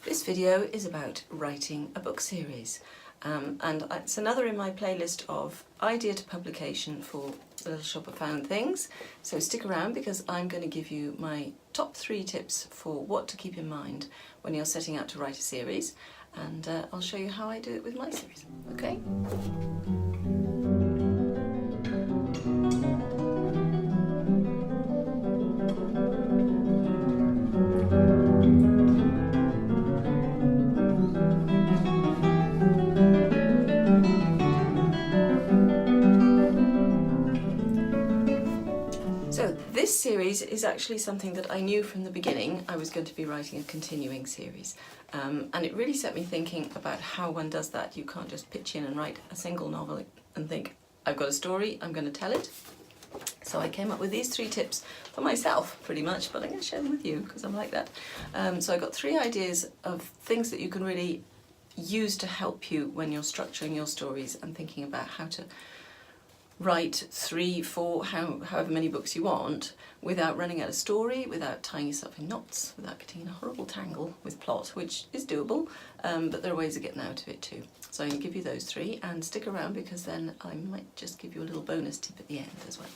This video is about writing a book series, and it's another in my playlist of idea to publication for the Little Shop of Found Things. So stick around because I'm going to give you my top 3 tips for what to keep in mind when you're setting out to write a series, and I'll show you how I do it with my series. Okay? So this series is actually something that I knew from the beginning I was going to be writing a continuing series, and it really set me thinking about how one does that. You can't just pitch in and write a single novel and think, I've got a story, I'm going to tell it. So I came up with these 3 tips for myself pretty much, but I'm going to share them with you because I'm like that. So I got 3 ideas of things that you can really use to help you when you're structuring your stories and thinking about how to write 3, 4, however many books you want without running out of story, without tying yourself in knots, without getting in a horrible tangle with plot, which is doable, but there are ways of getting out of it too. So I'm going to give you those 3 and stick around because then I might just give you a little bonus tip at the end as well.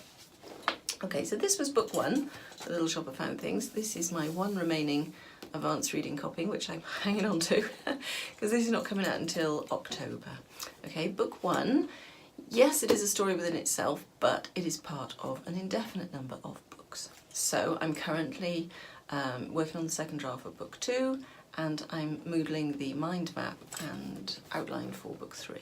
Okay, so this was book 1, The Little Shop of Found Things. This is my one remaining advanced reading copy, which I'm hanging on to because this is not coming out until October. Okay, book 1. Yes, it is a story within itself, but it is part of an indefinite number of books. So I'm currently working on the second draft of book 2, and I'm moodling the mind map and outline for book 3.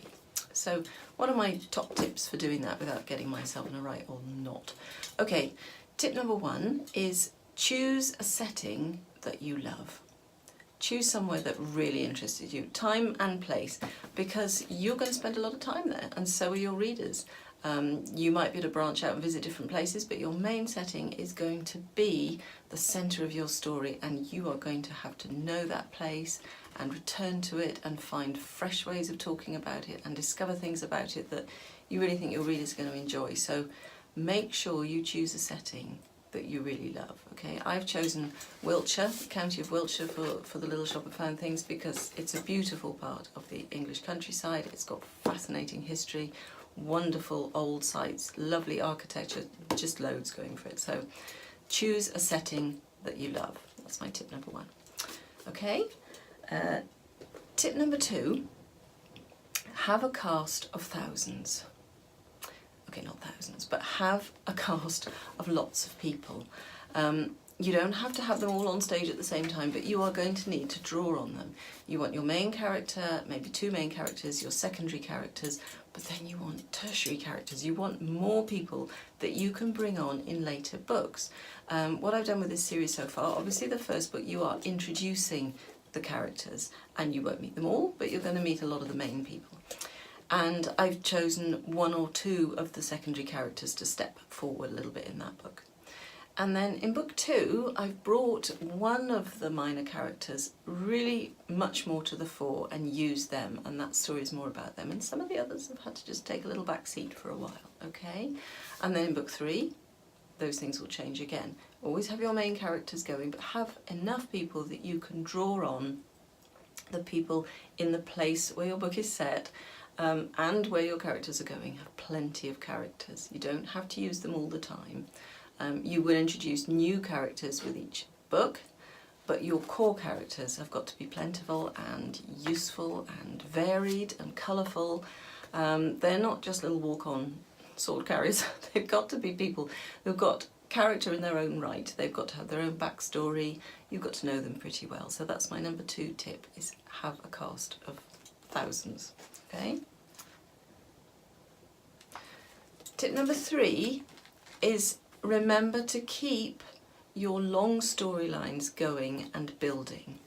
So what are my top tips for doing that without getting myself in a right or not? Okay, tip number 1 is choose a setting that you love. Choose somewhere that really interested you, time and place, because you're going to spend a lot of time there, and so are your readers. You might be able to branch out and visit different places, but your main setting is going to be the centre of your story, and you are going to have to know that place and return to it and find fresh ways of talking about it and discover things about it that you really think your readers are going to enjoy. So make sure you choose a setting that you really love. Okay, I've chosen Wiltshire, the county of Wiltshire, for the Little Shop of Found Things because it's a beautiful part of the English countryside. It's got fascinating history, wonderful old sites, lovely architecture, just loads going for it. So choose a setting that you love. That's my tip number 1. Okay, tip number 2, have a cast of thousands. Okay, not thousands, but have a cast of lots of people. You don't have to have them all on stage at the same time, but you are going to need to draw on them. You want your main character, maybe 2 main characters, your secondary characters, but then you want tertiary characters. You want more people that you can bring on in later books. What I've done with this series so far, obviously the first book you are introducing the characters, and you won't meet them all, but you're going to meet a lot of the main people. And I've chosen 1 or 2 of the secondary characters to step forward a little bit in that book. And then in book 2, I've brought one of the minor characters really much more to the fore and used them, and that story is more about them. And some of the others have had to just take a little back seat for a while, okay? And then in book 3, those things will change again. Always have your main characters going, but have enough people that you can draw on, the people in the place where your book is set, and where your characters are going. Have plenty of characters. You don't have to use them all the time. You will introduce new characters with each book, but your core characters have got to be plentiful and useful and varied and colourful. They're not just little walk-on sword carriers. They've got to be people who've got character in their own right. They've got to have their own backstory. You've got to know them pretty well. So that's my number 2 tip, is have a cast of thousands. Okay. Tip number 3 is remember to keep your long storylines going and building.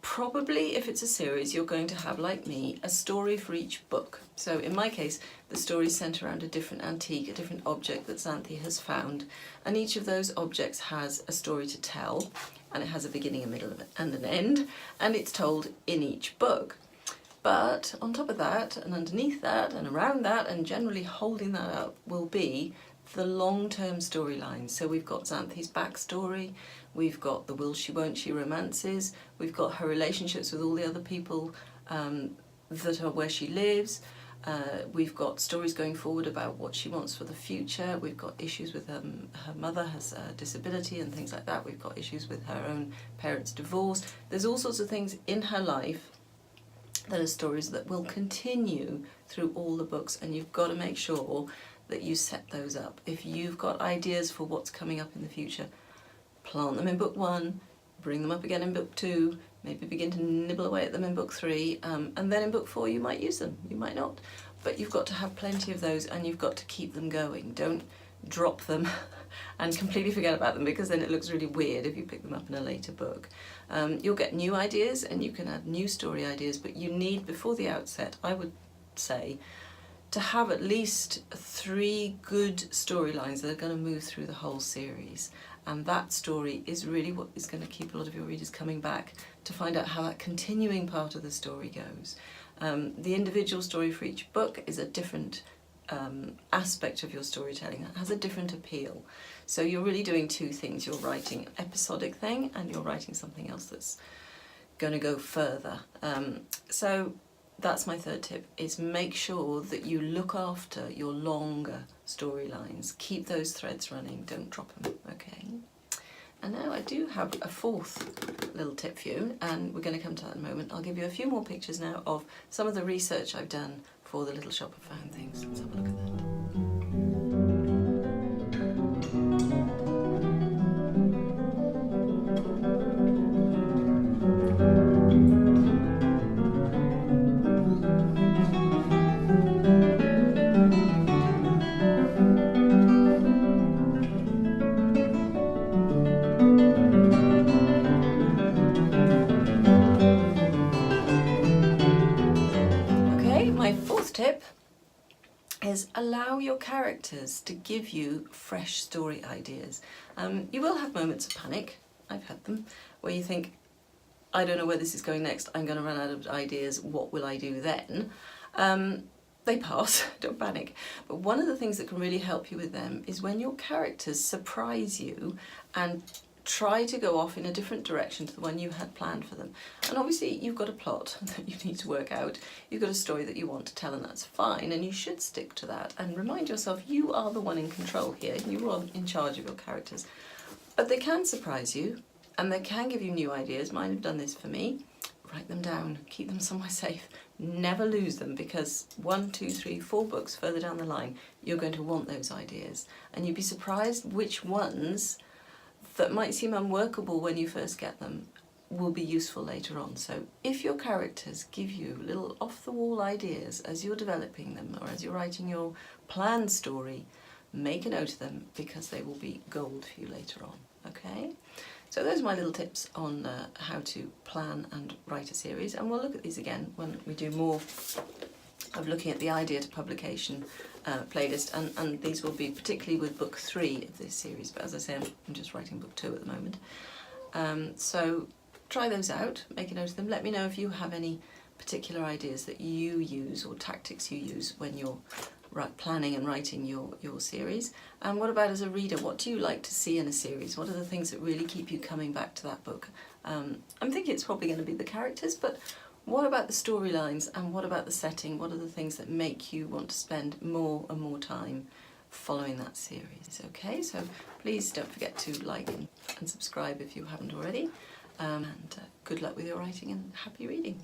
Probably if it's a series you're going to have, like me, a story for each book. So in my case the stories centre around a different antique, a different object that Xanthi has found, and each of those objects has a story to tell, and it has a beginning, a middle and an end, and it's told in each book. But on top of that, and underneath that, and around that, and generally holding that up, will be the long-term storylines. So we've got Xanthi's backstory, we've got the will she won't she romances, we've got her relationships with all the other people that are where she lives, we've got stories going forward about what she wants for the future, we've got issues with her mother has a disability and things like that, we've got issues with her own parents' divorce. There's all sorts of things in her life that are stories that will continue through all the books, and you've got to make sure that you set those up. If you've got ideas for what's coming up in the future, plant them in book 1, bring them up again in book 2, maybe begin to nibble away at them in book 3, and then in book 4 you might use them, you might not. But you've got to have plenty of those, and you've got to keep them going. Don't drop them and completely forget about them, because then it looks really weird if you pick them up in a later book. You'll get new ideas and you can add new story ideas, but you need, before the outset, I would say, to have at least 3 good storylines that are going to move through the whole series. And that story is really what is going to keep a lot of your readers coming back to find out how that continuing part of the story goes. The individual story for each book is a different aspect of your storytelling. It has a different appeal. So you're really doing 2 things. You're writing an episodic thing and you're writing something else that's going to go further. So that's my 3rd tip, is make sure that you look after your longer storylines. Keep those threads running, don't drop them, okay? And now I do have a 4th little tip for you, and we're going to come to that in a moment. I'll give you a few more pictures now of some of the research I've done for the Little Shop of Found Things. Let's have a look at that. My 4th tip is allow your characters to give you fresh story ideas. You will have moments of panic, I've had them, where you think, I don't know where this is going next, I'm going to run out of ideas, what will I do then? They pass, don't panic. But one of the things that can really help you with them is when your characters surprise you and try to go off in a different direction to the one you had planned for them. And obviously you've got a plot that you need to work out, you've got a story that you want to tell, and that's fine, and you should stick to that and remind yourself you are the one in control here, you are in charge of your characters. But they can surprise you and they can give you new ideas. Mine have done this for me. Write them down, keep them somewhere safe, never lose them, because 1, 2, 3, 4 books further down the line you're going to want those ideas, and you'd be surprised which ones that might seem unworkable when you first get them will be useful later on. So if your characters give you little off-the-wall ideas as you're developing them or as you're writing your planned story, make a note of them, because they will be gold for you later on, okay? So those are my little tips on how to plan and write a series, and we'll look at these again when we do more of looking at the idea to publication playlist, and these will be particularly with book 3 of this series, but as I say, I'm just writing book 2 at the moment. So try those out, make a note of them, let me know if you have any particular ideas that you use or tactics you use when you're planning and writing your series. And what about as a reader, what do you like to see in a series? What are the things that really keep you coming back to that book? I'm thinking it's probably going to be the characters, but what about the storylines, and what about the setting? What are the things that make you want to spend more and more time following that series? Okay, so please don't forget to like and subscribe if you haven't already, and good luck with your writing and happy reading.